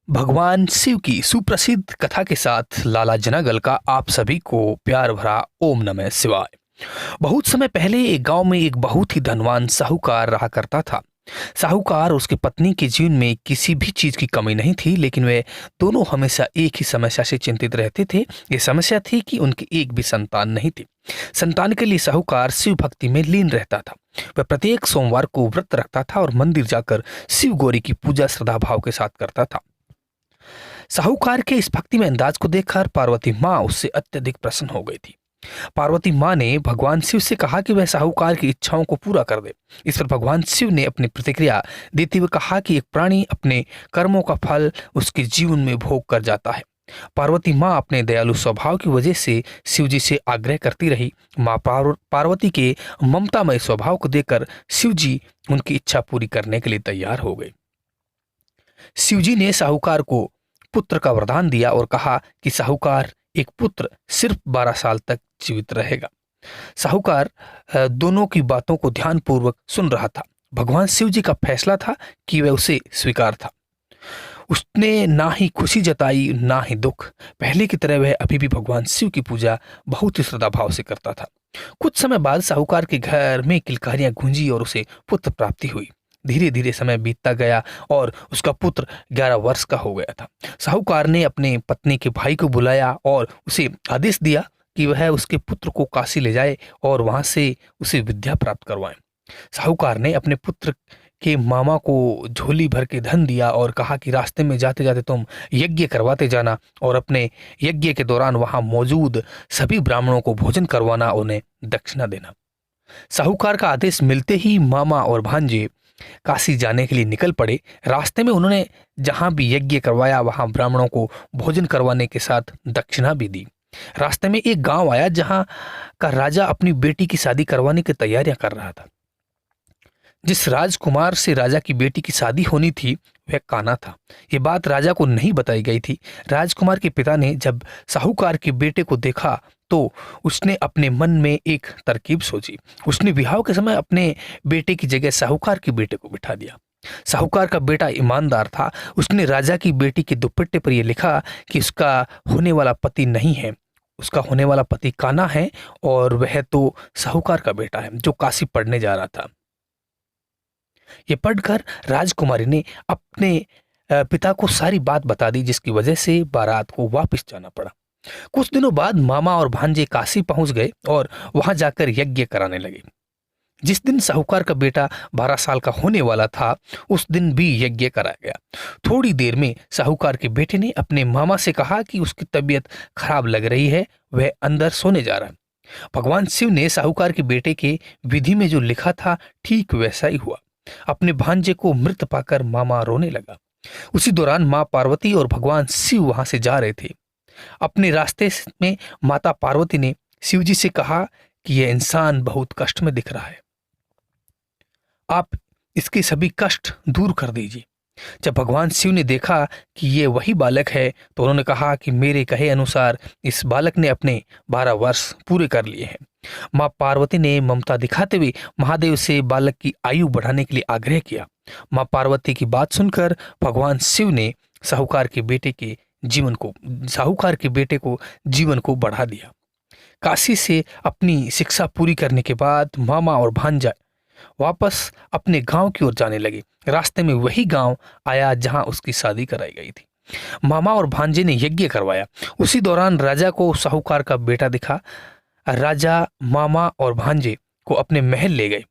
भगवान शिव की सुप्रसिद्ध कथा के साथ लाला जनागल का आप सभी को प्यार भरा ओम नमः शिवाय। बहुत समय पहले एक गांव में एक बहुत ही धनवान साहूकार रहा करता था। साहूकार और उसकी पत्नी के जीवन में किसी भी चीज की कमी नहीं थी, लेकिन वे दोनों हमेशा एक ही समस्या से चिंतित रहते थे। ये समस्या थी कि उनकी एक भी संतान नहीं थी। संतान के लिए साहूकार शिव भक्ति में लीन रहता था। वह प्रत्येक सोमवार को व्रत रखता था और मंदिर जाकर शिव गौरी की पूजा श्रद्धा भाव के साथ करता था। साहूकार के इस भक्ति में अंदाज को देखकर पार्वती माँ उससे अत्यधिक प्रसन्न हो गई थी। पार्वती माँ ने भगवान शिव से कहा कि वह साहूकार की इच्छाओं को पूरा कर दे। इस पर भगवान शिव ने अपनी प्रतिक्रिया देते हुए कहा कि एक प्राणी अपने कर्मों का फल उसके जीवन में भोग कर जाता है। पार्वती माँ अपने दयालु स्वभाव की वजह से शिव जी से आग्रह करती रही। माँ पार्वती के ममतामय स्वभाव को देखकर शिव जी उनकी इच्छा पूरी करने के लिए तैयार हो गए। शिव जी ने साहूकार को पुत्र का वरदान दिया और कहा कि साहूकार एक पुत्र सिर्फ 12 साल तक जीवित रहेगा। साहूकार दोनों की बातों को ध्यानपूर्वक सुन रहा था। भगवान शिव जी का फैसला था कि वह उसे स्वीकार था। उसने ना ही खुशी जताई ना ही दुख। पहले की तरह वह अभी भी भगवान शिव की पूजा बहुत ही श्रद्धा भाव से करता था। कुछ समय बाद साहूकार के घर में किलकारियां गूंजी और उसे पुत्र प्राप्ति हुई। धीरे धीरे समय बीतता गया और उसका पुत्र 11 वर्ष का हो गया था। साहूकार ने अपने पत्नी के भाई को बुलाया और उसे आदेश दिया कि वह उसके पुत्र को काशी ले जाए और वहां से उसे विद्या प्राप्त करवाए। साहूकार ने अपने पुत्र के मामा को झोली भर के धन दिया और कहा कि रास्ते में जाते जाते तुम यज्ञ करवाते जाना और अपने यज्ञ के दौरान वहां मौजूद सभी ब्राह्मणों को भोजन करवाना, उन्हें दक्षिणा देना। साहूकार का आदेश मिलते ही मामा और भांजे काशी जाने के लिए निकल पड़े। रास्ते में उन्होंने जहां भी यज्ञ करवाया वहां ब्राह्मणों को भोजन करवाने के साथ दक्षिणा भी दी। रास्ते में एक गांव आया जहां का राजा अपनी बेटी की शादी करवाने की तैयारियां कर रहा था। जिस राजकुमार से राजा की बेटी की शादी होनी थी वह कान्हा था। यह बात राजा को नहीं बताई गई थी। राजकुमार के पिता ने जब साहूकार के बेटे को देखा तो उसने अपने मन में एक तरकीब सोची। उसने विवाह के समय अपने बेटे की जगह साहूकार के बेटे को बिठा दिया। साहूकार का बेटा ईमानदार था। उसने राजा की बेटी के दुपट्टे पर यह लिखा कि उसका होने वाला पति नहीं है, उसका होने वाला पति कान्हा है और वह तो साहूकार का बेटा है जो काशी पढ़ने जा रहा था। ये पढ़कर राजकुमारी ने अपने पिता को सारी बात बता दी, जिसकी वजह से बारात को वापस जाना पड़ा। कुछ दिनों बाद मामा और भांजे काशी पहुंच गए और वहां जाकर यज्ञ कराने लगे। जिस दिन साहूकार का बेटा 12 साल का होने वाला था उस दिन भी यज्ञ कराया गया। थोड़ी देर में साहूकार के बेटे ने अपने मामा से कहा कि उसकी तबीयत खराब लग रही है, वह अंदर सोने जा रहा है। भगवान शिव ने साहूकार के बेटे के विधि में जो लिखा था ठीक वैसा ही हुआ। अपने भांजे को मृत पाकर मामा रोने लगा। उसी दौरान मां पार्वती और भगवान शिव वहां से जा रहे थे। अपने रास्ते में माता पार्वती ने शिव जी से कहा कि यह इंसान बहुत कष्ट में दिख रहा है, आप इसके सभी कष्ट दूर कर दीजिए। जब भगवान शिव ने देखा कि ये वही बालक है तो उन्होंने कहा कि मेरे कहे अनुसार इस बालक ने अपने 12 वर्ष पूरे कर लिए हैं। मां पार्वती ने ममता दिखाते हुए महादेव से बालक की आयु बढ़ाने के लिए आग्रह किया। मां पार्वती की बात सुनकर भगवान शिव ने साहूकार के बेटे को जीवन को बढ़ा दिया। काशी से अपनी शिक्षा पूरी करने के बाद मामा और भांजा वापस अपने गांव की ओर जाने लगे। रास्ते में वही गांव आया जहां उसकी शादी कराई गई थी। मामा और भांजे ने यज्ञ करवाया। उसी दौरान राजा को साहूकार का बेटा दिखा। राजा मामा और भांजे को अपने महल ले गए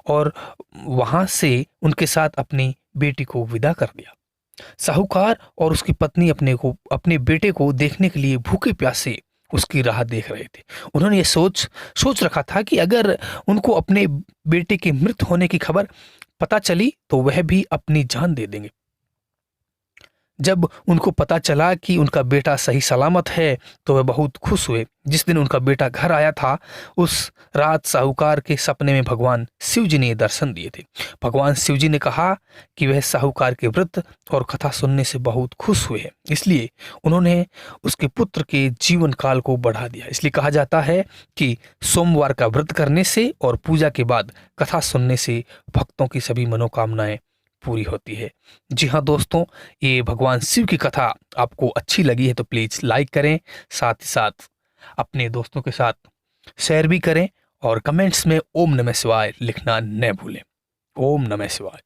और वहां से उनके साथ अपनी बेटी को विदा कर दिया। साहूकार और उसकी पत्नी अपने बेटे को देखने के लिए भूखे प्यासे उसकी राह देख रहे थे। उन्होंने ये सोच रखा था कि अगर उनको अपने बेटे के मृत होने की खबर पता चली तो वह भी अपनी जान दे देंगे। जब उनको पता चला कि उनका बेटा सही सलामत है तो वह बहुत खुश हुए। जिस दिन उनका बेटा घर आया था उस रात साहूकार के सपने में भगवान शिव जी ने दर्शन दिए थे। भगवान शिव जी ने कहा कि वह साहूकार के व्रत और कथा सुनने से बहुत खुश हुए हैं, इसलिए उन्होंने उसके पुत्र के जीवन काल को बढ़ा दिया। इसलिए कहा जाता है कि सोमवार का व्रत करने से और पूजा के बाद कथा सुनने से भक्तों की सभी मनोकामनाएं पूरी होती है। जी हाँ दोस्तों, ये भगवान शिव की कथा आपको अच्छी लगी है तो प्लीज़ लाइक करें, साथ ही साथ अपने दोस्तों के साथ शेयर भी करें और कमेंट्स में ओम नमः शिवाय लिखना न भूलें। ओम नमः शिवाय।